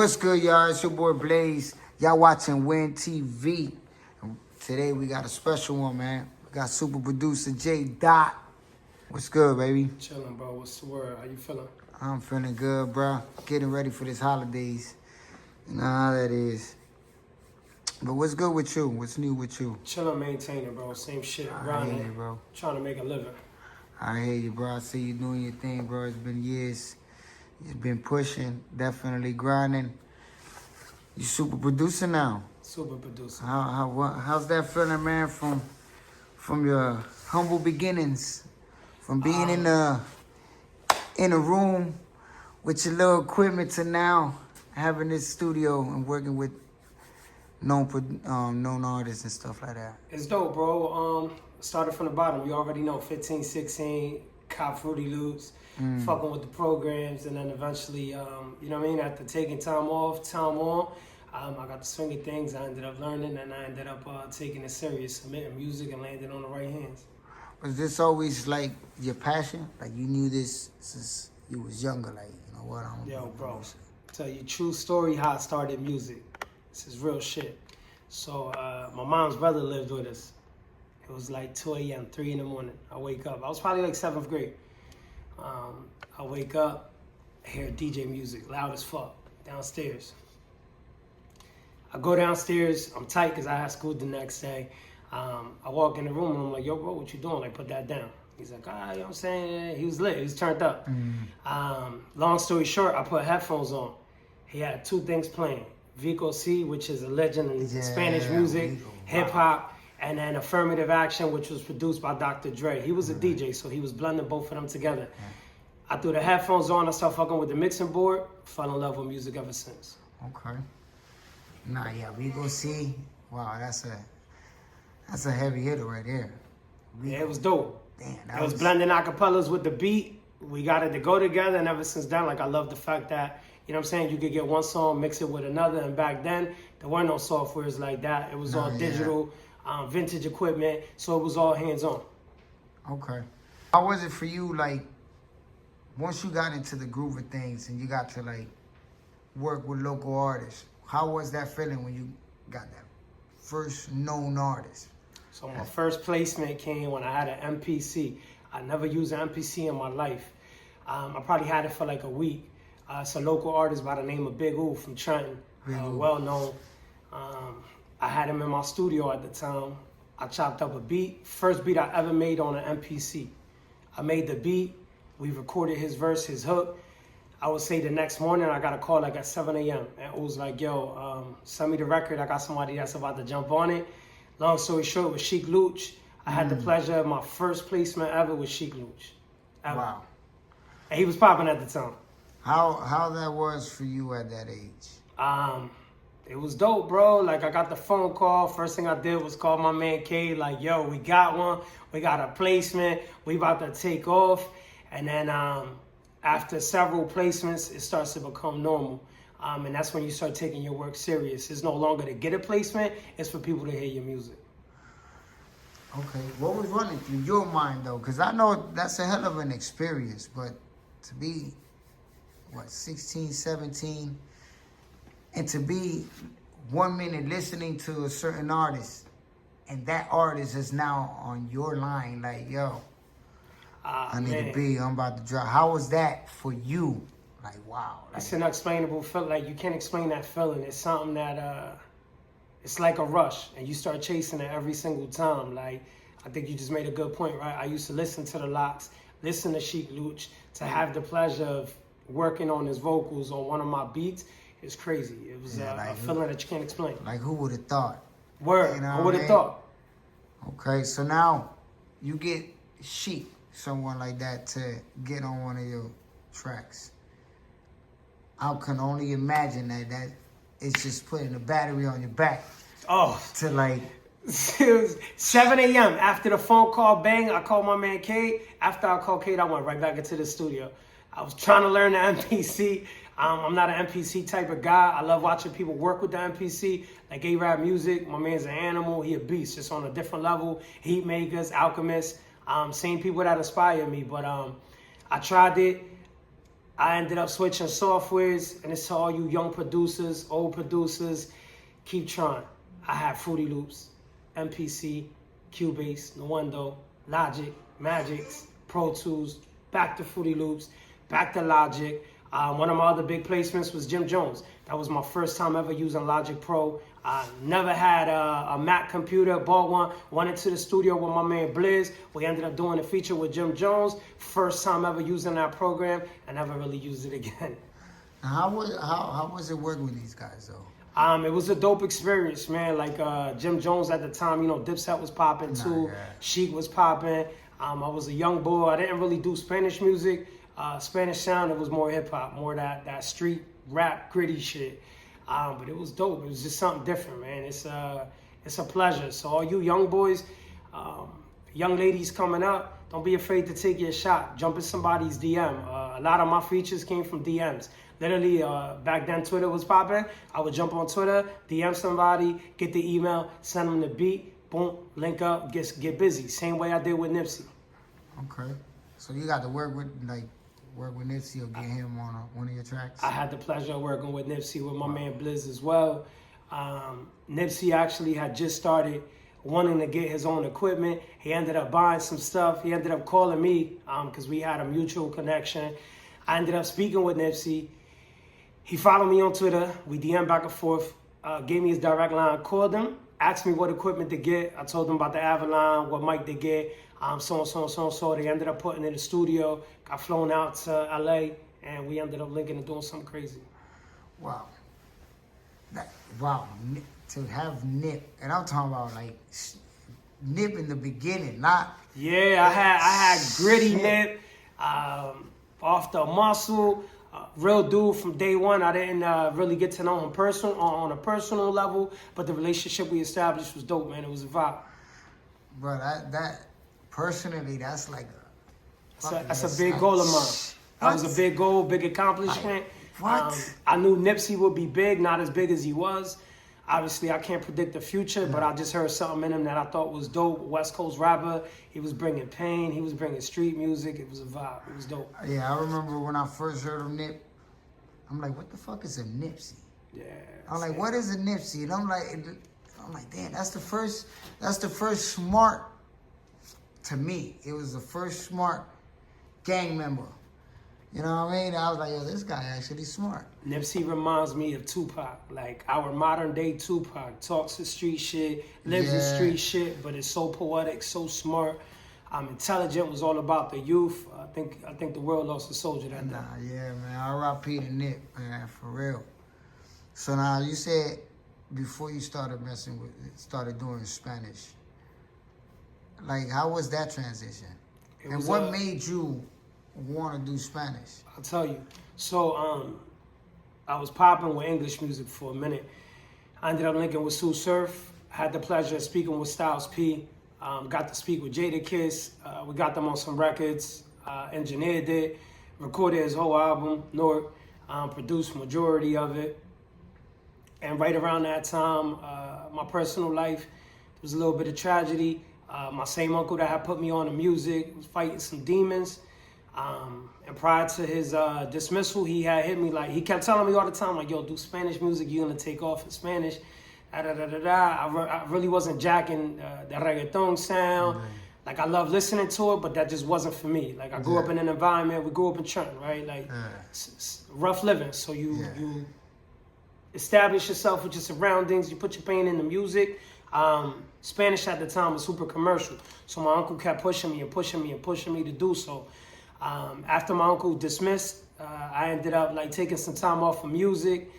What's good, y'all? It's your boy Blaze. Y'all watching Win TV. Today we got a special one, man. We got super producer JDOT. What's good, baby? Chilling, bro. What's the word? How you feeling? I'm feeling good, bro. Getting ready for this holidays. You know how that is. But what's good with you? What's new with you? Chilling, maintaining, bro. Same shit. I Grinding. hear you, bro. Trying to make a living. I hear you, bro. I see you doing your thing, bro. It's been years. You've been pushing, definitely grinding. You super producer now. Super producer. How's that feeling, man? From your humble beginnings, from being in a room with your little equipment to now having this studio and working with known artists and stuff like that. It's dope, bro. Started from the bottom. You already know 15, 16, cop Fruity Loops, fucking with the programs, and then eventually, you know what I mean? After taking time on, I got the swing of things. I ended up learning, and I ended up taking it serious, submitting music, and landing on the right hands. Was this always like your passion? Like you knew this since you was younger? Like, you know what? Yo, bro, tell you true story how I started music. This is real shit. So my mom's brother lived with us. It was like 2 a.m., 3 in the morning. I wake up. I was probably like 7th grade. I wake up, hear DJ music, loud as fuck, downstairs. I go downstairs. I'm tight because I had school the next day. I walk in the room and I'm like, yo, bro, what you doing? Like, put that down. He's like, you know what I'm saying? He was lit. He was turned up. Long story short, I put headphones on. He had 2 things playing. Vico C, which is a legend in Spanish music, hip-hop, and then Affirmative Action, which was produced by Dr. Dre. He was a DJ, so he was blending both of them together. I threw the headphones on. I started fucking with the mixing board. Fell in love with music ever since. Okay. Nah, yeah, Vico C. Wow, that's a heavy hitter right there. Yeah, it was dope. Damn, it was blending acapellas with the beat. We got it to go together, and ever since then, like, I love the fact that, you know what I'm saying, you could get one song, mix it with another, and back then, there weren't no softwares like that. It was all digital, vintage equipment, so it was all hands-on. Okay. How was it for you, like, once you got into the groove of things and you got to, like, work with local artists? How was that feeling when you got that first known artist? So my first placement came when I had an MPC. I never used an MPC in my life. I probably had it for like a week. It's a local artist by the name of Big Oo from Trenton, well known. I had him in my studio at the time. I chopped up a beat, first beat I ever made on an MPC. I made the beat, we recorded his verse, his hook. I would say the next morning I got a call like at 7 a.m. and it was like, yo, send me the record. I got somebody that's about to jump on it. Long story short, with Sheik Luch, I had the pleasure of my first placement ever with Sheik Luch. Ever. Wow. And he was popping at the time. How that was for you at that age? It was dope, bro. Like, I got the phone call. First thing I did was call my man K, like, yo, we got one. We got a placement. We about to take off. And then after several placements, it starts to become normal. And that's when you start taking your work serious. It's no longer to get a placement. It's for people to hear your music. Okay. What was running through your mind, though? Because I know that's a hell of an experience, but to be, 16, 17, and to be 1 minute listening to a certain artist, and that artist is now on your line, like, yo, I need to be, I'm about to drop. How was that for you? Like, wow. Like, it's an unexplainable feeling. Like, you can't explain that feeling. It's something that, it's like a rush, and you start chasing it every single time. Like, I think you just made a good point, right? I used to listen to the Locks, listen to Sheik Luch, to have the pleasure of working on his vocals on one of my beats. It's crazy. It was a feeling that you can't explain. Like, who would have thought? Word, you know who would have thought? Okay, so now you get Sheik, someone like that, to get on one of your tracks. I can only imagine that it's just putting a battery on your back. Oh. To like... It was 7 a.m. After the phone call, bang, I called my man Kate. After I called Kate, I went right back into the studio. I was trying to learn the MPC. I'm not an MPC type of guy. I love watching people work with the MPC, like A-Rap Music. My man's an animal. He a beast, just on a different level. Heat makers, alchemists, same people that inspire me. But I tried it. I ended up switching softwares, and it's to all you young producers, old producers, keep trying. I had Fruity Loops, MPC, Cubase, Nuendo, Logic, Magix, Pro Tools, back to Fruity Loops, back to Logic. One of my other big placements was Jim Jones. That was my first time ever using Logic Pro. I never had a Mac computer, bought one, went into the studio with my man Blizz. We ended up doing a feature with Jim Jones. First time ever using that program, and never really used it again. Now, how was it working with these guys though? It was a dope experience, man. Like Jim Jones at the time, you know, Dipset was popping too. Yeah. Chic was popping. I was a young boy. I didn't really do Spanish music. Spanish sound, it was more hip hop, more that street rap, gritty shit. But it was dope. It was just something different, man. It's a pleasure. So all you young boys, young ladies coming up, don't be afraid to take your shot. Jump in somebody's DM. A lot of my features came from DMs. Literally, back then Twitter was popping. I would jump on Twitter, DM somebody, get the email, send them the beat, boom, link up, get busy. Same way I did with Nipsey. Okay. So you got to work with Nipsey or get him on one of your tracks? I had the pleasure of working with Nipsey, with my man Blizz as well. Nipsey actually had just started wanting to get his own equipment. He ended up buying some stuff. He ended up calling me because we had a mutual connection. I ended up speaking with Nipsey. He followed me on Twitter. We DM back and forth. Gave me his direct line. Called him. Asked me what equipment to get. I told him about the Avalon, what mic to get. So. They ended up putting in the studio. Got flown out to LA, and we ended up linking and doing something crazy. Wow. Wow. To have Nip, and I'm talking about like Nip in the beginning, not. Yeah, I had gritty Nip, off the muscle. Real dude from day one. I didn't really get to know him on a personal level, but the relationship we established was dope, man. It was a vibe. Bro, that personally, that's like that's a big goal of mine. That was a big goal, big accomplishment. What? I knew Nipsey would be big, not as big as he was. Obviously, I can't predict the future, but I just heard something in him that I thought was dope. West Coast rapper. He was bringing pain. He was bringing street music. It was a vibe. It was dope. Yeah, I remember when I first heard of Nip, I'm like, what the fuck is a Nipsey? Yeah. I'm like, what is a Nipsey? And I'm like, damn, that's the first smart, to me, it was the first smart gang member. You know what I mean? I was like, yo, this guy actually smart. Nipsey reminds me of Tupac, like our modern day Tupac. Talks the street shit, lives the street shit, but is so poetic, so smart. Intelligent, was all about the youth. I think the world lost a soldier that day. Nah, yeah, man. R.I.P. to Nip, man, for real. So now you said before you started doing Spanish, like how was that transition? And what made you want to do Spanish? I'll tell you. So I was popping with English music for a minute. I ended up linking with Sue Surf. Had the pleasure of speaking with Styles P. Got to speak with JDOT. We got them on some records. Engineered it. Recorded his whole album, North. Produced majority of it. And right around that time, my personal life, there was a little bit of tragedy. My same uncle that had put me on the music was fighting some demons. And prior to his dismissal, he had hit me like, he kept telling me all the time, like, yo, do Spanish music, you're gonna take off in Spanish. I really wasn't jacking the reggaeton sound. Mm-hmm. Like, I love listening to it, but that just wasn't for me. Like, I grew up in an environment, we grew up in Trenton, right? Like, it's rough living. So you establish yourself with your surroundings, you put your pain in the music. Spanish at the time was super commercial. So my uncle kept pushing me to do so. After my uncle dismissed, I ended up like taking some time off of music,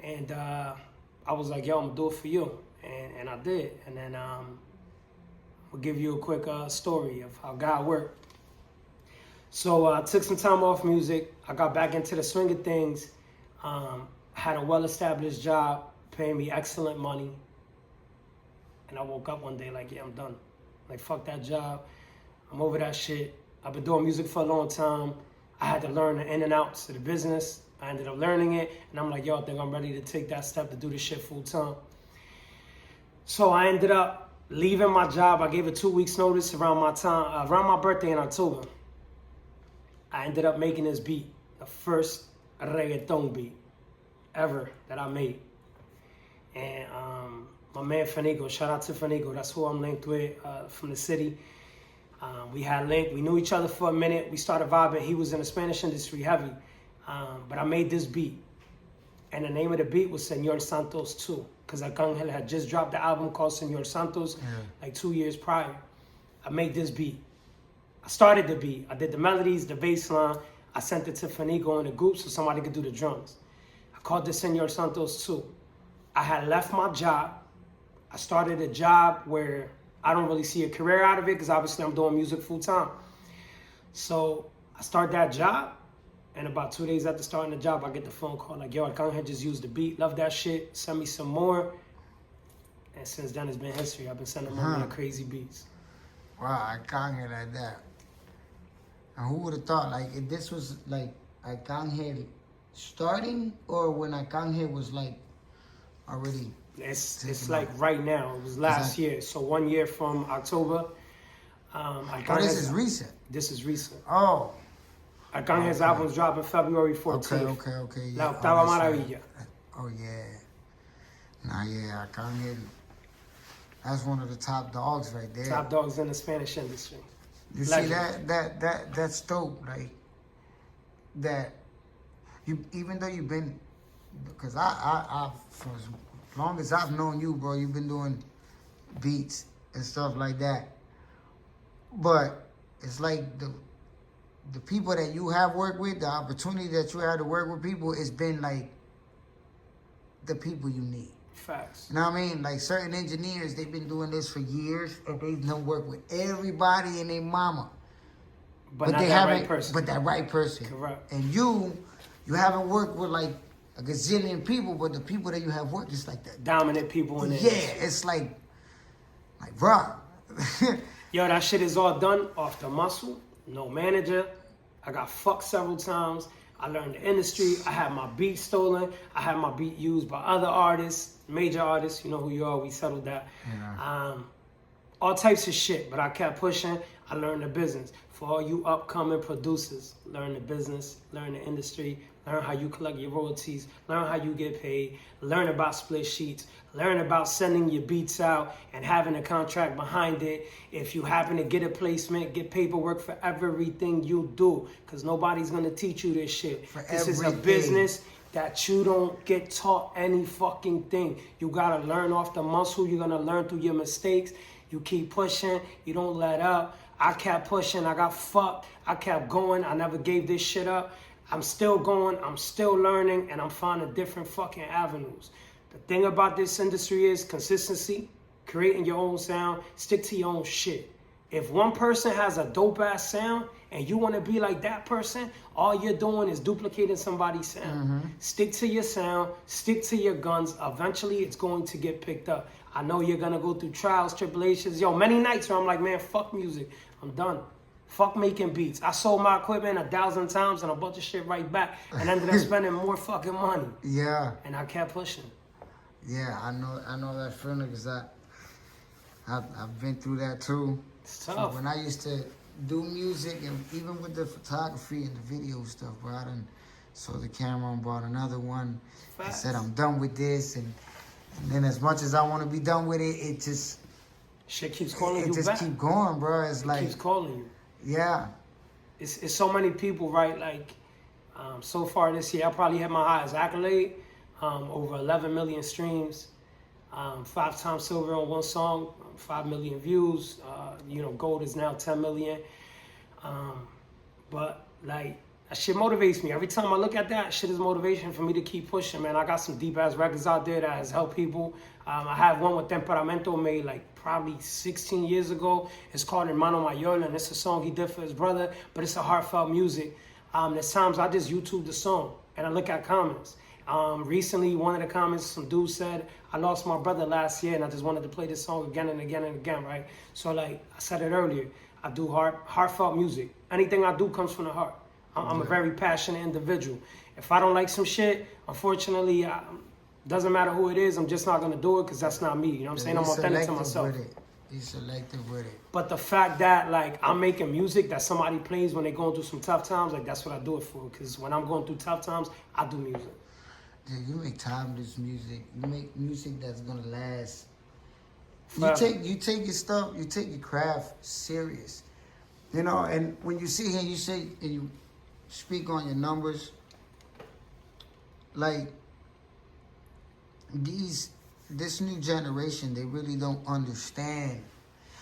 and I was like, yo, I'm gonna do it for you, and I did. And then I'll give you a quick story of how God worked. So I took some time off music. I got back into the swing of things. Had a well-established job, paying me excellent money. And I woke up one day like, yeah, I'm done. Like, fuck that job. I'm over that shit. I've been doing music for a long time. I had to learn the in and outs of the business. I ended up learning it. And I'm like, yo, I think I'm ready to take that step to do this shit full time. So I ended up leaving my job. I gave it 2 weeks notice around my birthday in October. I ended up making this beat. the first reggaeton beat ever that I made. And my man Fanigo, shout out to Fanigo, that's who I'm linked with from the city. We had linked, we knew each other for a minute, we started vibing. He was in the Spanish industry heavy, but I made this beat. And the name of the beat was Señor Santos 2, because Arcangel had just dropped the album called Señor Santos like 2 years prior. I made this beat. I started the beat. I did the melodies, the bass line. I sent it to Fanigo in the group so somebody could do the drums. I called it Señor Santos 2. I had left my job. I started a job where I don't really see a career out of it because obviously I'm doing music full time. So I start that job, and about 2 days after starting the job, I get the phone call like, yo, Arcangel just used the beat. Love that shit. Send me some more. And since then, it's been history. I've been sending more crazy beats. Wow, Arcangel like that. And who would have thought, like, if this was, like, Arcangel starting, or when Arcangel was, like, already... It's like right now. It was last year. So 1 year from October. This is recent? This is recent. Oh. Arcangel's album's dropping February 14th. Okay. Yeah. La Octava Maravilla. Oh, yeah. Nah, yeah, Arcangel. That's one of the top dogs right there. Top dogs in the Spanish industry. You see that's dope, like that. You even though you've been, because I for as long as I've known you, bro, you've been doing beats and stuff like that. But it's like the people that you have worked with, the opportunity that you had to work with people, it's been like the people you need. Facts. You know what I mean? Like certain engineers, they've been doing this for years, and they've done work with everybody and their mama. But they haven't. Right person. But that right person. Correct. And you haven't worked with like a gazillion people, but the people that you have worked is like that. Dominant people in it. Yeah, it's like bro. Yo, that shit is all done off the muscle. No manager. I got fucked several times. I learned the industry. I had my beat stolen. I had my beat used by other artists, major artists. You know who you are. We settled that. Yeah. All types of shit. But I kept pushing. I learned the business. For all you upcoming producers, learn the business, learn the industry, learn how you collect your royalties, learn how you get paid, learn about split sheets, learn about sending your beats out and having a contract behind it. If you happen to get a placement, get paperwork for everything you do, because nobody's going to teach you this shit. This is a business that you don't get taught any fucking thing. You got to learn off the muscle. You're going to learn through your mistakes. You keep pushing. You don't let up. I kept pushing. I got fucked. I kept going. I never gave this shit up. I'm still going. I'm still learning. And I'm finding different fucking avenues. The thing about this industry is consistency, creating your own sound, stick to your own shit. If one person has a dope-ass sound and you want to be like that person, all you're doing is duplicating somebody's sound. Mm-hmm. Stick to your sound, stick to your guns. Eventually, it's going to get picked up. I know you're going to go through trials, tribulations. Yo, many nights where I'm like, man, fuck music. I'm done. Fuck making beats. I sold my equipment 1,000 times and a bunch of shit right back and ended up spending more fucking money. Yeah. And I kept pushing. Yeah, I know that feeling because I've been through that too. It's tough. So when I used to do music and even with the photography and the video stuff, bro, I done sold the camera and bought another one. I said I'm done with this, and then as much as I want to be done with it, it just shit keeps calling you back. It just keep going, bro. It keeps calling you. Yeah. It's so many people, right? Like so far this year, I probably had my highest accolade. Over 11 million streams, 5-time silver on one song, 5 million views. Gold is now 10 million. But like, that shit motivates me. Every time I look at that, shit is motivation for me to keep pushing, man. I got some deep ass records out there that has helped people. I have one with Temperamento made like probably 16 years ago. It's called Hermano Mayor, and it's a song he did for his brother, but it's a heartfelt music. There's times I just YouTube the song and I look at comments. Recently, one of the comments, some dude said, I lost my brother last year and I just wanted to play this song again and again and again, right? So like I said it earlier, I do heartfelt music. Anything I do comes from the heart. I'm a very passionate individual. If I don't like some shit, unfortunately, doesn't matter who it is, I'm just not going to do it because that's not me. You know what I'm saying? I'm authentic to myself. He's selective with it. But the fact that like I'm making music that somebody plays when they're going through some tough times, like that's what I do it for. Because when I'm going through tough times, I do music. Dude, you make timeless music. You make music that's gonna last. Forever. You take your stuff, you take your craft serious. You know, and when you sit here, you say and you speak on your numbers. Like this new generation, they really don't understand.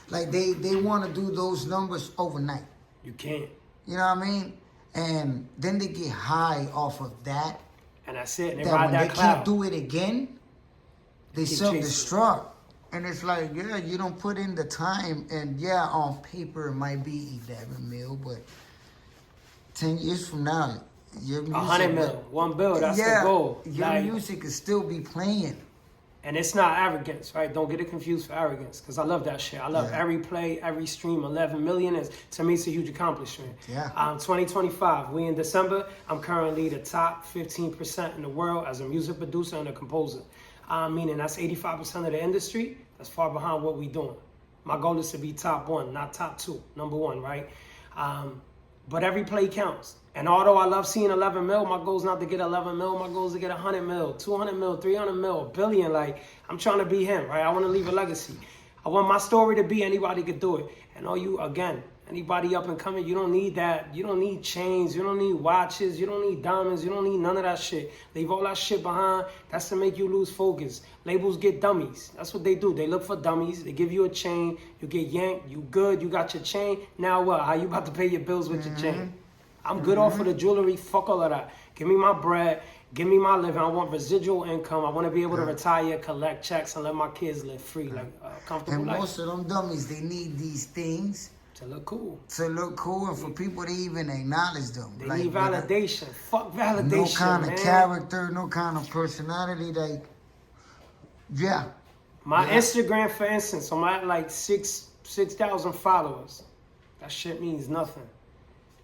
Like they want to do those numbers overnight. You can't. You know what I mean? And then they get high off of that. And that's it. And they That ride when that they cloud. can't do it again, they Keep self-destruct. And it's like, yeah, you don't put in the time. And yeah, on paper it might be 11 mil, but 10 years from now, your music... 100 mil, 1 bill, that's the goal. Your Like, music could still be playing. and it's not arrogance, right? Don't get it confused for arrogance, because I love that shit. I love every play, every stream. 11 million is, to me, it's a huge accomplishment. Yeah. 2025, we in December. I'm currently the top 15% in the world as a music producer and a composer. Meaning that's 85% of the industry. That's far behind what we doing. My goal is to be top 1, not top 2, number 1, right? But every play counts. And although I love seeing 11 mil, my goal is not to get 11 mil. My goal is to get 100 mil, 200 mil, 300 mil, a billion. Like, I'm trying to be him, right? I want to leave a legacy. I want my story to be anybody could do it. And all you, again, anybody up and coming, you don't need that. You don't need chains. You don't need watches. You don't need diamonds. You don't need none of that shit. Leave all that shit behind. That's to make you lose focus. Labels get dummies. That's what they do. They look for dummies. They give you a chain. You get yanked. You good. You got your chain. Now what? How you about to pay your bills with your chain? I'm good off of the jewelry. Fuck all of that. Give me my bread. Give me my living. I want residual income. I want to be able to retire, collect checks, and let my kids live free, like a comfortable And life. most of them dummies, they need these things To look cool. to look cool and for people to even acknowledge them. They like, need validation. Fuck validation, no kind man. of character, no kind of personality. Like, yeah. My Instagram, for instance, I'm at like 6,000 followers. That shit means nothing.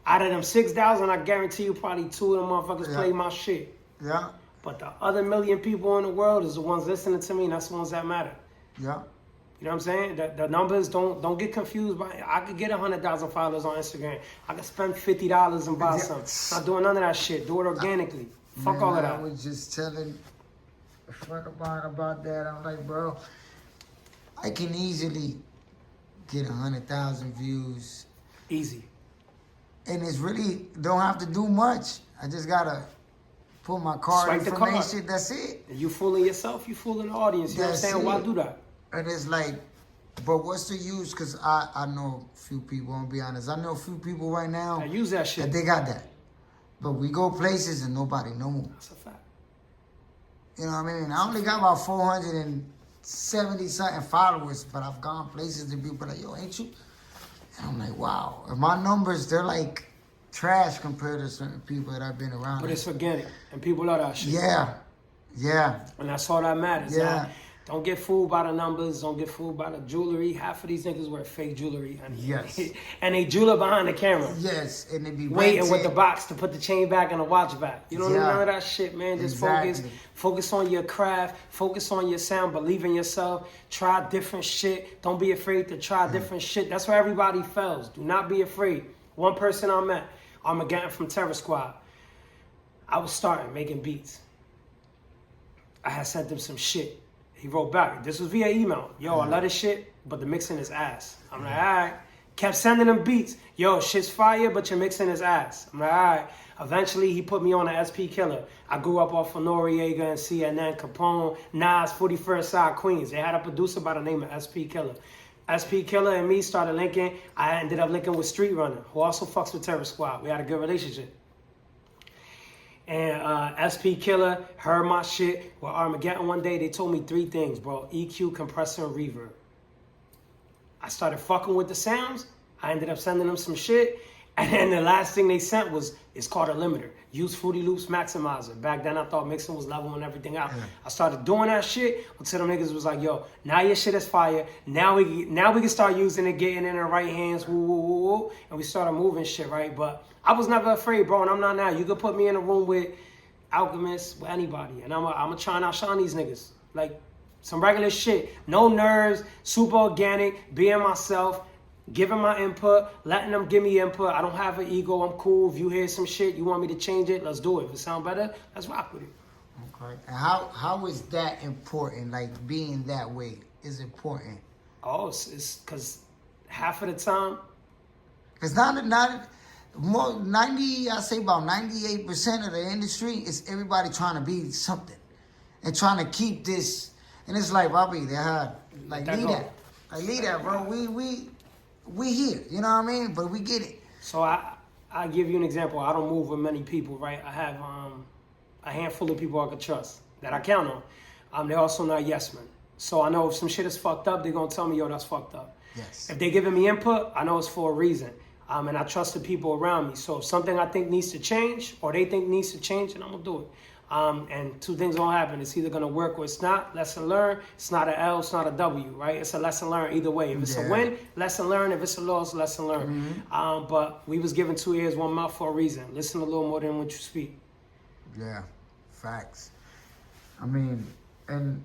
Out of them 6,000, I guarantee you probably 2 of them motherfuckers play my shit. Yeah. But the other million people in the world is the ones listening to me, and that's the ones that matter. Yeah. You know what I'm saying? The numbers, don't get confused by. I could get 100,000 followers on Instagram. I could spend $50 and buy something. Not doing none of that shit. Do it organically. Fuck all of that. I was just telling a friend of mine about that. I'm like, bro, I can easily get 100,000 views. Easy. And it's really, don't have to do much. I just gotta put my card Swipe the card. information, that's it. And you fooling yourself, you fooling the audience. You know what I'm That's saying? Why it. do that? And it's like, but what's the use? Because I know a few people, I'll be honest. I know a few people right now I use that shit. that they got that. But we go places and nobody knows. That's a fact. You know what I mean? I only got about 470 something followers, but I've gone places and people like, yo, ain't you? And I'm like, wow. And my numbers, they're like trash compared to certain people that I've been around. But it's organic, and people love that shit. Yeah. Yeah. And that's all that matters. Yeah. Don't get fooled by the numbers. Don't get fooled by the jewelry. Half of these niggas wear fake jewelry. And Yes. and they jeweler behind the camera. Yes. And they be Waiting with rented. the box to put the chain back and the watch back. You don't need none of that shit, man. Just Exactly. focus on your craft, focus on your sound, believe in yourself, try different shit. Don't be afraid to try different shit. That's where everybody fails. Do not be afraid. One person I met, Armageddon from Terror Squad. I was starting making beats. I had sent him some shit. He wrote back. This was via email. Yo, I love this shit, but the mixing is ass. I'm like, all right. Kept sending him beats. Yo, shit's fire, but your mixing is ass. I'm like, all right. Eventually, he put me on an SP Killer. I grew up off of Noriega and CNN, Capone, Nas, 41st Side, Queens. They had a producer by the name of SP Killer. SP Killer and me started linking. I ended up linking with Street Runner, who also fucks with Terror Squad. We had a good relationship. And SP Killer heard my shit with Armageddon one day. They told me 3 things, bro. EQ, compressor, and reverb. I started fucking with the sounds. I ended up sending them some shit. And then the last thing they sent was, it's called a limiter. Use Fruity Loops Maximizer. Back then I thought mixing was leveling everything out. I started doing that shit until them niggas was like, yo, now your shit is fire. Now we can start using it, getting in the right hands, woo, woo, woo, woo. And we started moving shit, right? But I was never afraid, bro, and I'm not now. You could put me in a room with alchemists, with anybody, and I'm going to try and outshine these niggas. Like, Some regular shit. No nerves, super organic, being myself, giving my input, letting them give me input. I don't have an ego. I'm cool. If you hear some shit, you want me to change it, let's do it. If it sound better, let's rock with it. Okay. And how is that important? Like being that way is important. Oh, it's because half of the time. Because not more 90. I say about 98% of the industry is everybody trying to be something and trying to keep this. And it's like, Bobby, they had like leave that, leave that, bro. We here. You know what I mean? But we get it. So I give you an example. I don't move with many people, right? I have a handful of people I can trust that I count on. They're also not yes men. So I know if some shit is fucked up, they're gonna tell me, yo, that's fucked up. Yes. If they're giving me input, I know it's for a reason. And I trust the people around me. So if something I think needs to change or they think needs to change, then I'm gonna do it. And two things gonna happen. It's either gonna work or it's not. Lesson learned. It's not an L, it's not a W, right? It's a lesson learned either way. If it's a win, lesson learned. If it's a loss, lesson learned. But we was given 2 ears, 1 mouth for a reason. Listen a little more than what you speak. Yeah, facts. I mean, and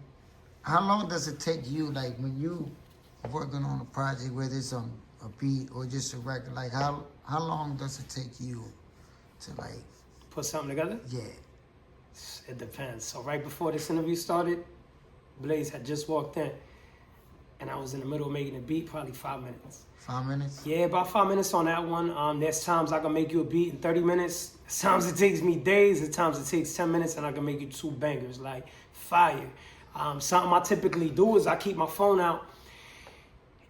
how long does it take you, like when you working on a project, whether it's on a beat or just a record, like how long does it take you to like put something together? Yeah. It depends. So right before this interview started, Blaze had just walked in, and I was in the middle of making a beat, probably 5 minutes. 5 minutes? Yeah, about 5 minutes on that one. There's times I can make you a beat in 30 minutes. Sometimes it takes me days. At times it takes 10 minutes, and I can make you 2 bangers, like fire. Something I typically do is I keep my phone out.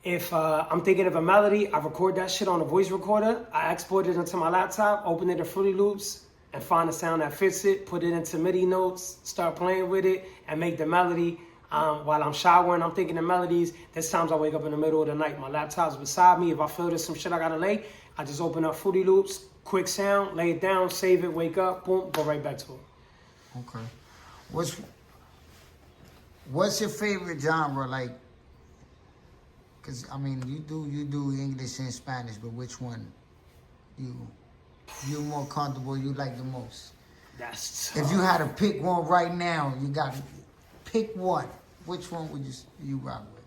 If I'm thinking of a melody, I record that shit on a voice recorder. I export it into my laptop, open it to Fruity Loops, and find a sound that fits it, put it into MIDI notes, start playing with it, and make the melody. While I'm showering, I'm thinking of melodies. There's times I wake up in the middle of the night, my laptop's beside me. If I feel there's some shit I gotta lay, I just open up Fruity Loops, quick sound, lay it down, save it, wake up, boom, go right back to it. Okay. What's your favorite genre? Like, cause I mean, you do English and Spanish, but which one you're more comfortable, you like the most? That's tough. If you had to pick one right now, you got to pick one. Which one would you rock with?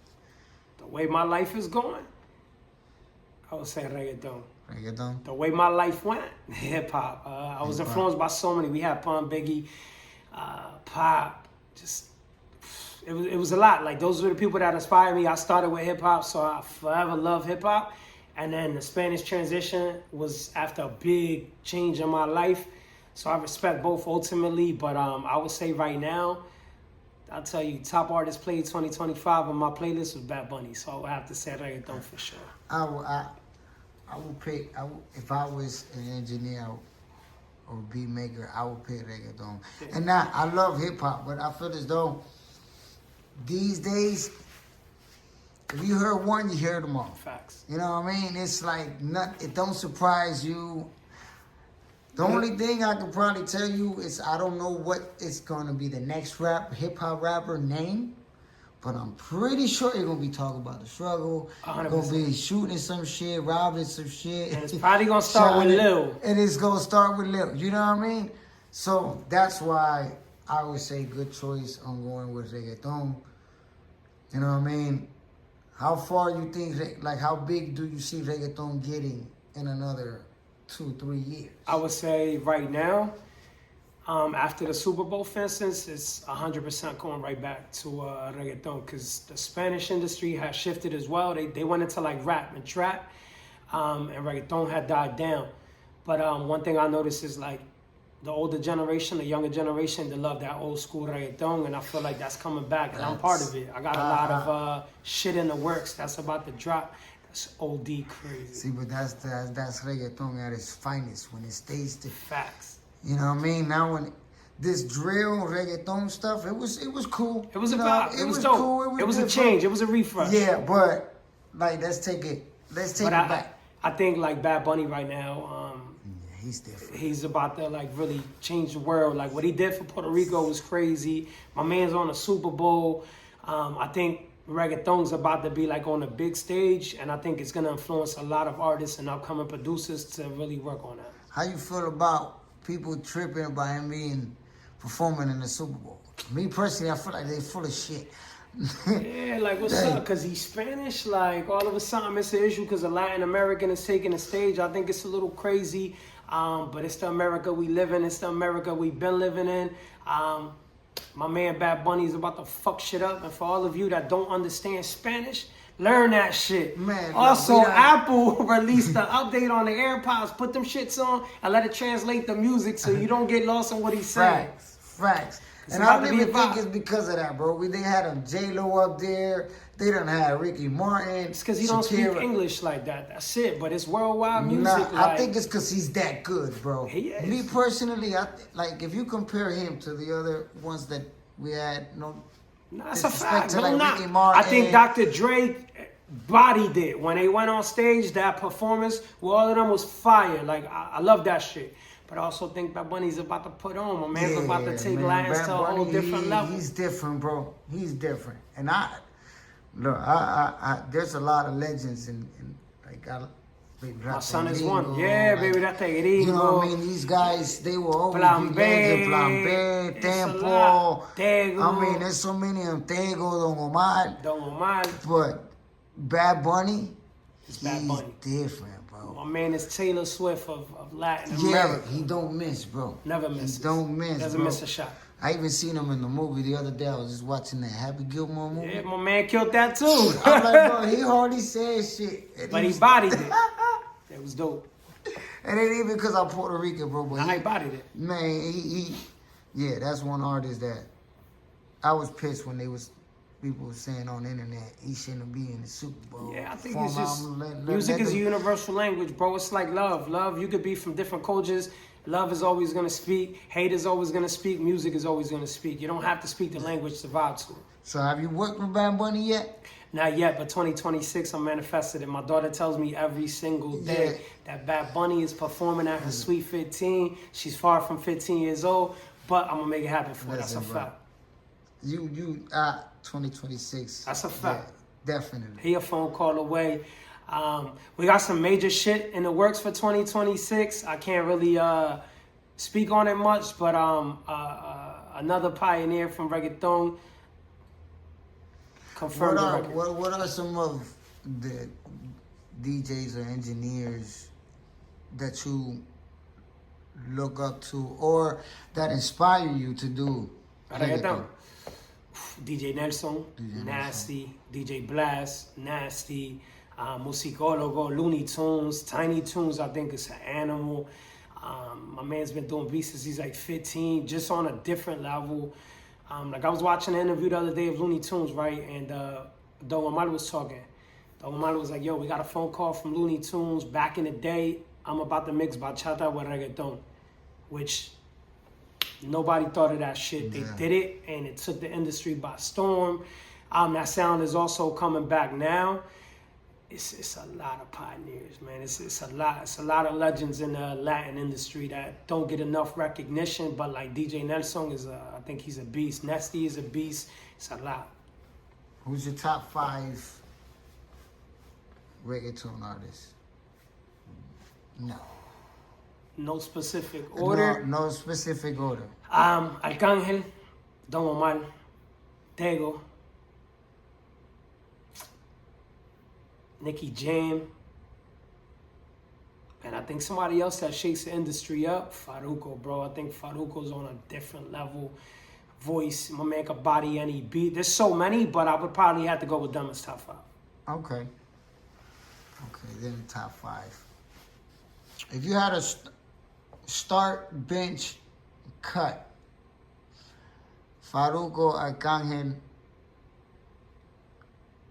The way my life is going, I would say reggaeton. Reggaeton? The way my life went, hip-hop. I was influenced by so many. We had Pun, Biggie, Pop, just... It was a lot. Like, those were the people that inspired me. I started with hip-hop, so I forever love hip-hop. And then the Spanish transition was after a big change in my life. So I respect both ultimately. But I would say right now, I'll tell you, top artist played 2025 on my playlist was Bad Bunny. So I would have to say reggaeton for sure. I would pick, if I was an engineer or beat maker, I would pick reggaeton. Yeah. And now, I love hip-hop, but I feel as though these days, if you heard one, you heard them all. Facts. You know what I mean? It's like, it don't surprise you. The only thing I can probably tell you is I don't know what is going to be the next hip-hop rapper name, but I'm pretty sure you're going to be talking about the struggle. 100%. Going to be shooting some shit, robbing some shit. And it's probably going to start with Lil. And it's going to start with Lil. You know what I mean? So that's why I would say good choice on going with reggaeton. You know what I mean? How far you think, like how big do you see reggaeton getting in another 2-3 years? I would say right now, after the Super Bowl, for instance, it's 100% going right back to reggaeton because the Spanish industry has shifted as well. They went into like rap and trap, and reggaeton had died down. But one thing I noticed is like the older generation, the younger generation, they love that old school reggaeton, and I feel like that's coming back, and I'm part of it. I got a lot of shit in the works that's about to drop. That's OD crazy. See, but that's reggaeton at its finest, when it stays the facts. You know what I mean? Now when this drill reggaeton stuff, it was cool. It was a vibe. It was dope. Cool. It was a change. It was a refresh. Yeah, but like let's take it back. I think like Bad Bunny right now. He's different. He's about to like really change the world. Like what he did for Puerto Rico was crazy. My man's on the Super Bowl. I think reggaeton's about to be like on a big stage, and I think it's gonna influence a lot of artists and upcoming producers to really work on that. How you feel about people tripping about him performing in the Super Bowl? Me personally, I feel like they're full of shit. Yeah, like what's Dang. up? Cause he's Spanish. Like all of a sudden, it's an issue because a Latin American is taking the stage. I think it's a little crazy, but it's the America we live in. It's the America we've been living in. My man Bad Bunny is about to fuck shit up, and for all of you that don't understand Spanish, learn that shit. Man, also, look, Apple released the update on the AirPods. Put them shits on and let it translate the music so you don't get lost in what he's saying. Facts. It's And about I to don't be a even think vibe. it's because of that, bro. They had J-Lo up there. They done had Ricky Martin. It's because he don't speak English like that. That's it. But it's worldwide music. Nah, I think it's because he's that good, bro. He is. Me personally, like if you compare him to the other ones that we had, Nah, that's a disrespect fact. to, No, like, not. Ricky Martin. I think Dr. Dre bodied it when they went on stage. That performance with all of them was fire. Like I love that shit. But I also think Bad Bunny's about to put on. My man's about to take Latins Bad to a whole Bunny, different level. He's different, bro. He's different. And there's a lot of legends in like My son is one. Yeah, baby, that thing it is. You know what I mean? These guys, they will always Plan be B, legends. Plan B, it's a Tempo. lot. Tego. I mean, there's so many of them. Tego, Don Omar. Don Omar. But Bad Bunny, It's he's Bad Bunny. different, bro. My man is Taylor Swift of Latin Yeah, America. he don't miss, bro. Never misses. He don't miss, Doesn't bro. miss a shot. I even seen him in the movie the other day. I was just watching that Happy Gilmore movie. Yeah, my man killed that too. I'm like, bro, he hardly said shit. And But he was- bodied it. It was dope. And it ain't even because I'm Puerto Rican, bro. But I bodied it. man, yeah, that's one artist that I was pissed when people were saying on the internet he shouldn't be in the Super Bowl. Yeah, I think Perform it's just album, music is a them- universal language, bro. It's like love. Love, you could be from different cultures. Love is always gonna speak. Hate is always gonna speak. Music is always gonna speak. You don't have to speak the language to vibe to it. So have you worked with Bad Bunny yet? Not yet, but 2026, I'm manifested it. My daughter tells me every single day that Bad Bunny is performing at her sweet 15. She's far from 15 years old, but I'm gonna make it happen for her. That's a Listen, bro. fact. You 2026. That's a fact. Yeah, definitely. He a phone call away. We got some major shit in the works for 2026. I can't really speak on it much, but another pioneer from reggaeton confirmed the record. What are some of the DJs or engineers that you look up to or that inspire you to do Reggaeton. DJ Nelson, Nasty, DJ Blast, Nasty, Musicólogo, Looney Tunes, Tiny Tunes, I think it's an animal. My man's been doing beats since he's like 15, just on a different level. Like I was watching an interview the other day of Looney Tunes, right? And Don Omar was talking. Don Omar was like, yo, we got a phone call from Looney Tunes back in the day. I'm about to mix bachata with reggaeton, which nobody thought of that shit. They did it, and it took the industry by storm. That sound is also coming back now. It's a lot of pioneers, man. It's a lot of legends in the Latin industry that don't get enough recognition. But like DJ Nelson I think he's a beast. Nasty is a beast. It's a lot. Who's your top 5 reggaeton artists? No. No specific order. No specific order. Arcángel, Don Omar, Tego, Nicky Jam, and I think somebody else that shakes the industry up, Farruko, bro. I think Farruko's on a different level. Voice, my man could body any beat. There's so many, but I would probably have to go with them as top 5. Okay, then top 5. If you had a start, bench, cut, Farruko, Arcángel,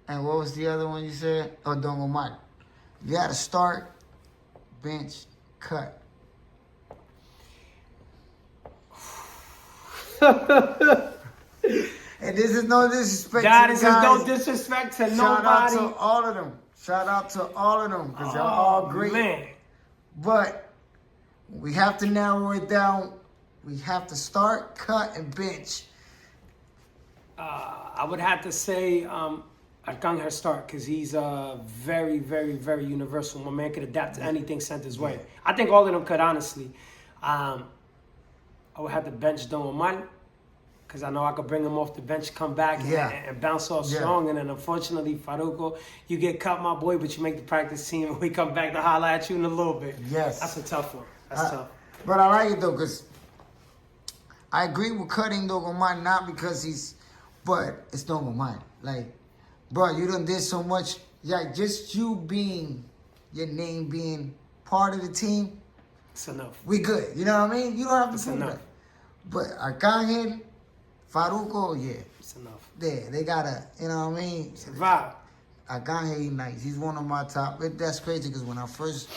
and what was the other one you said? Oh, Don Omar. If you had a start, bench, cut. And this is no disrespect God, to this the is guys. no disrespect to Shout out nobody. to all of them. Shout out to all of them because y'all all great. Man. But we have to narrow it down. We have to start, cut, and bench. I would have to say Arcángel start because he's very, very, very universal. My man could adapt to anything sent his way. I think all of them could, honestly. I would have to bench Don Omar. because I know I could bring him off the bench, come back, and bounce off strong. And then unfortunately, Faruko, you get cut, my boy, but you make the practice team, and we come back to holler at you in a little bit. Yes. That's a tough one. That's tough. But I like it, though, because I agree with cutting Dogo Mine, not because he's, but it's Dogo Mine. Like, bro, you done did so much. Like, just you being, your name being part of the team. It's enough. We good. You know what I mean? You don't have to prove enough. that. But Arcangel, Faruko, yeah. It's enough. They gotta, you know what I mean? It's a vibe. Arcangel, he's nice. He's one of my top. That's crazy because when I first,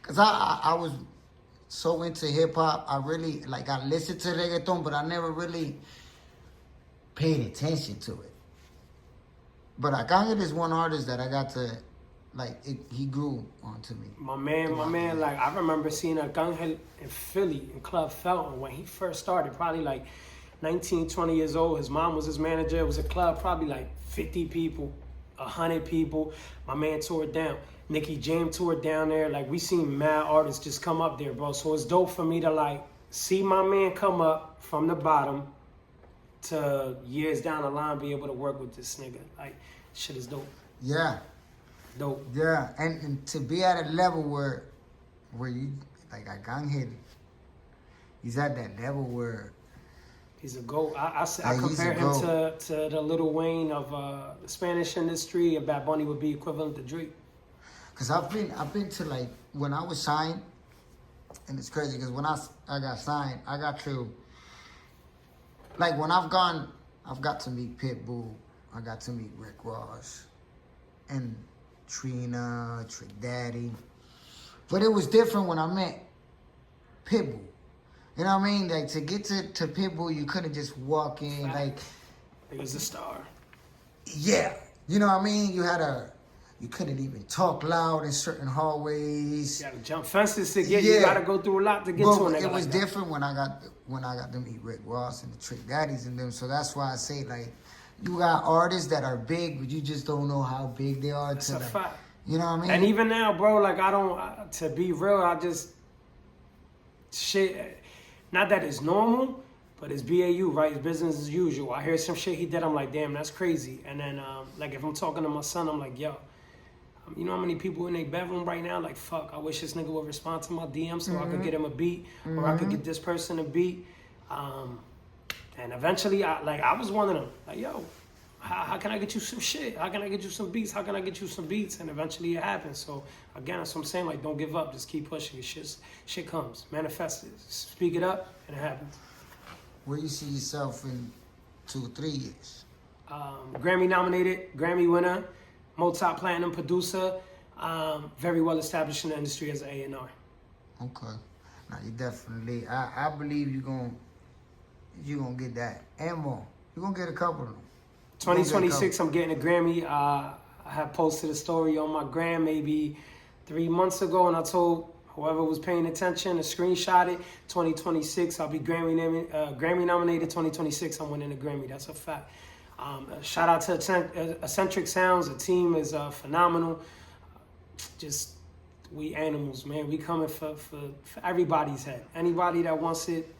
because I was so into hip hop, I really, like, I listened to reggaeton, but I never really paid attention to it. But Arcangel is one artist that I got to, like, he grew onto me. My man, like, I remember seeing Arcangel in Philly, in Club Felton, when he first started, probably like 19, 20 years old. His mom was his manager. It was a club, probably like 50 people, 100 people. My man tore it down. Nicky Jam toured down there. Like, we seen mad artists just come up there, bro. So it's dope for me to, like, see my man come up from the bottom to years down the line be able to work with this nigga. Like, shit is dope. Yeah. Dope. Yeah, and to be at a level where you, like, Arcangel, he's at that level where he's a GOAT. I compare him to the Lil Wayne of the Spanish industry. A Bad Bunny would be equivalent to Drake. Cause I've been to, like, when I was signed, and it's crazy because when I got signed, I got to, like, when I've got to meet Pitbull, I got to meet Rick Ross, and Trina, Trick Daddy, but it was different when I met Pitbull. You know what I mean? Like, to get to Pitbull, you couldn't just walk in, like, he was a star. Yeah, you know what I mean? You couldn't even talk loud in certain hallways. You gotta jump fences to get. You gotta go through a lot to get to a nigga. It was like different when I got to meet Rick Ross and the Trick Daddies and them. So that's why I say, like, you got artists that are big, but you just don't know how big they are. That's a fact. You know what I mean? And even now, bro, like, I don't. To be real, I just shit. Not that it's normal, but it's BAU, right? It's business as usual. I hear some shit he did, I'm like, damn, that's crazy. And then, like, if I'm talking to my son, I'm like, yo. You know how many people in their bedroom right now? Like, fuck, I wish this nigga would respond to my DM so I could get him a beat, or I could get this person a beat. And eventually, I was one of them. Like, yo, how can I get you some shit? How can I get you some beats? How can I get you some beats? And eventually it happens. So, again, that's what I'm saying. Like, don't give up. Just keep pushing. Shit comes. Manifest it. Speak it up, and it happens. Where you see yourself in 2 or 3 years? Grammy nominated, Grammy winner, multi-platinum producer, very well established in the industry as an A&R. Okay. Now, you definitely, I believe you're gonna get that and more. You're gonna get a couple of them. 2026, I'm getting a Grammy. I had posted a story on my gram maybe 3 months ago, and I told whoever was paying attention to screenshot it. 2026, I'll be Grammy nominated. 2026, I'm winning a Grammy. That's a fact. Shout out to Eccentric Sounds. The team is phenomenal. Just, we animals, man. We coming for everybody's head. Anybody that wants it.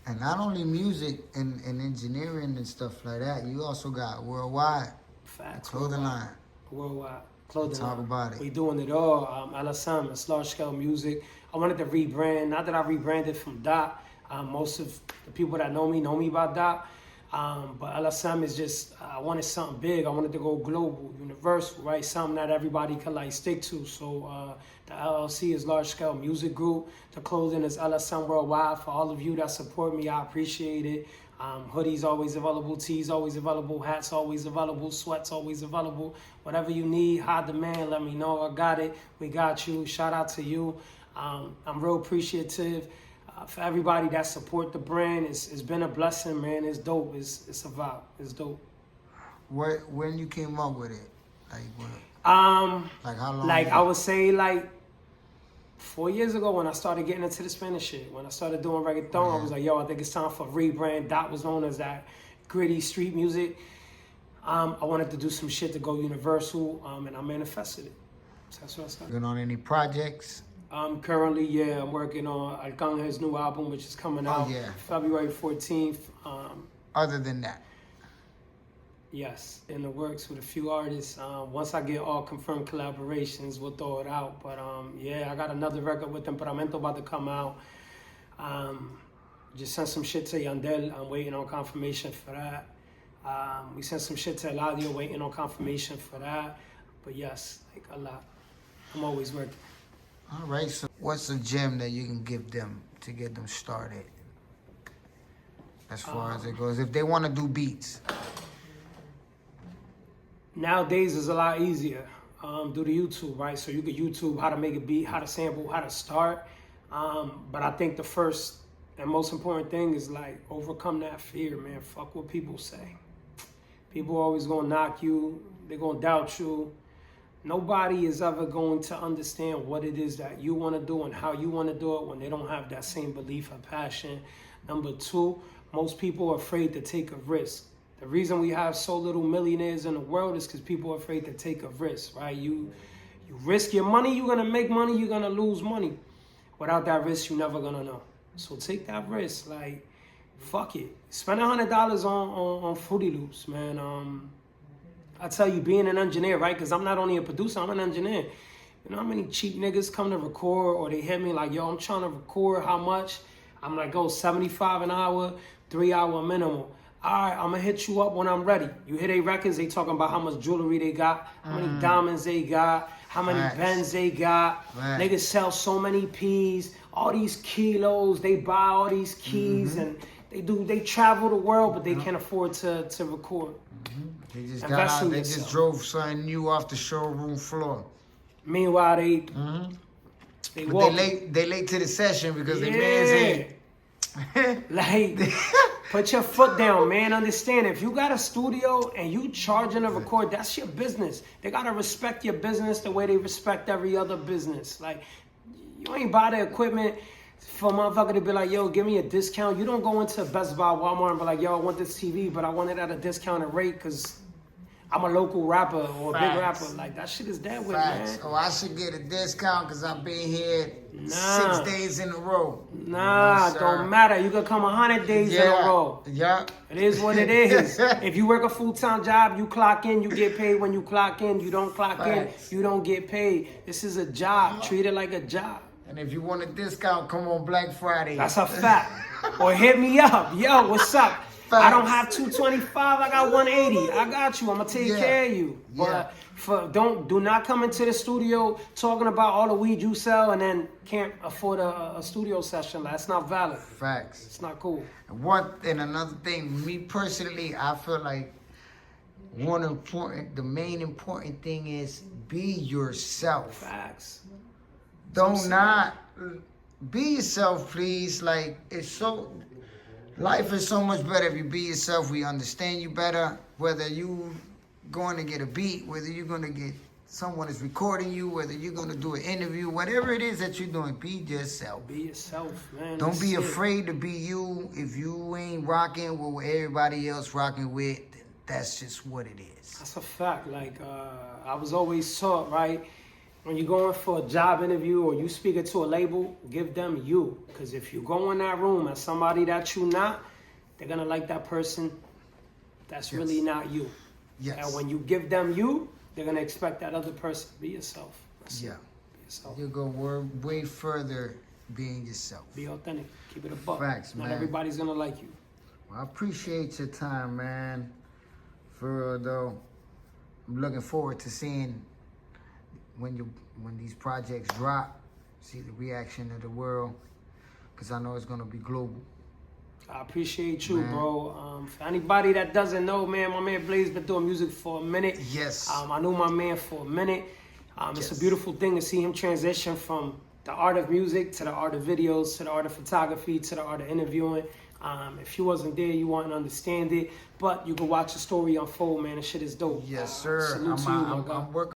And not only music and engineering and stuff like that, you also got worldwide. Facts. Clothing line. Worldwide. Clothing Talk line. about it. We doing it all. LSM, it's large scale music. I wanted to rebrand. Not that I rebranded from DOT. Most of the people that know me by DOT. But LSM is just, I wanted something big. I wanted to go global, universal, right? Something that everybody could, like, stick to. So the LLC is Large Scale Music Group. The clothing is LSM Worldwide. For all of you that support me, I appreciate it. Hoodies always available, tees always available, hats always available, sweats always available. Whatever you need, high demand, let me know. I got it. We got you. Shout out to you. I'm real appreciative. For everybody that support the brand, it's been a blessing, man. It's dope. It's a vibe. It's dope. When you came up with it, like what? Like how long? Like I would say, like 4 years ago when I started getting into the Spanish shit. When I started doing reggaeton, I was like, yo, I think it's time for a rebrand. DOT was known as that gritty street music. I wanted to do some shit to go universal, and I manifested it. So that's what I started. Been on any projects? Currently, yeah, I'm working on Arcángel's new album, which is coming out February 14th. Other than that? Yes, in the works with a few artists. Once I get all confirmed collaborations, we'll throw it out. But yeah, I got another record with Temperamento about to come out. Just sent some shit to Yandel. I'm waiting on confirmation for that. We sent some shit to Eladio, waiting on confirmation for that. But yes, like a lot. I'm always working. All right, so what's a gem that you can give them to get them started? As far as it goes, if they want to do beats. Nowadays, it's a lot easier due to YouTube, right? So you can YouTube how to make a beat, how to sample, how to start. But I think the first and most important thing is like overcome that fear, man. Fuck what people say. People always gonna knock you. They're gonna doubt you. Nobody is ever going to understand what it is that you want to do and how you want to do it when they don't have that same belief and passion. Number two, most people are afraid to take a risk. The reason we have so little millionaires in the world is because people are afraid to take a risk, right? You risk your money, you're going to make money, you're going to lose money. Without that risk, you're never going to know. So take that risk. Like, fuck it. Spend $100 on Fruity Loops, man. I tell you, being an engineer, right? Because I'm not only a producer, I'm an engineer. You know how many cheap niggas come to record or they hit me like, yo, I'm trying to record, how much? I'm like, go $75 an hour, 3 hour minimum. All right, I'm going to hit you up when I'm ready. You hear they records, they talking about how much jewelry they got, how many diamonds they got, how many Benz they got. Niggas sell so many P's, all these kilos, they buy all these keys, and they travel the world, but they can't afford to record. They just got out, they just drove something new off the showroom floor. Meanwhile, they late to the session because they man's ain't. Like, put your foot down, man. Understand, if you got a studio and you charging to record, that's your business. They gotta respect your business the way they respect every other business. Like, you ain't buy the equipment for a motherfucker to be like, yo, give me a discount. You don't go into Best Buy, Walmart, and be like, yo, I want this TV, but I want it at a discounted rate because I'm a local rapper or a big rapper. Like, that shit is dead with, man. Oh, I should get a discount because I've been here 6 days in a row. Nah, don't matter. You could come 100 days in a row. Yeah. It is what it is. If you work a full-time job, you clock in, you get paid when you clock in. You don't clock in, you don't get paid. This is a job. Treat it like a job. And if you want a discount, come on Black Friday. That's a fact. Or hit me up. Yo, what's up? I don't have 225, I got 180. I got you. I'm gonna take care of you. But do not come into the studio talking about all the weed you sell and then can't afford a studio session. That's not valid. Facts. It's not cool. And another thing, me personally, I feel like the main important thing is be yourself. Facts. Be yourself, please. Like, life is so much better if you be yourself. We understand you better. Whether you going to get a beat, whether you're going to get someone is recording you, whether you're going to do an interview, whatever it is that you're doing, be yourself. Be yourself, man. Don't be afraid to be you. If you ain't rocking with what everybody else rocking with, that's just what it is. That's a fact. Like, I was always taught, right? When you're going for a job interview or you speaking to a label, give them you. Because if you go in that room as somebody that you not, they're going to like that person that's really not you. Yes. And when you give them you, they're going to expect that other person. Be yourself. Be yourself. You go way further being yourself. Be authentic. Keep it a buck. Facts, man. Not everybody's going to like you. Well, I appreciate your time, man. For real, though. I'm looking forward to seeing when these projects drop, see the reaction of the world, because I know it's going to be global. I appreciate you, bro. For anybody that doesn't know, man, my man Blaze been doing music for a minute. Yes. I knew my man for a minute. It's a beautiful thing to see him transition from the art of music to the art of videos to the art of photography to the art of interviewing. If you wasn't there, you wouldn't understand it. But you can watch the story unfold, man. The shit is dope. Yes, sir. Salute to you, my guy. I'm working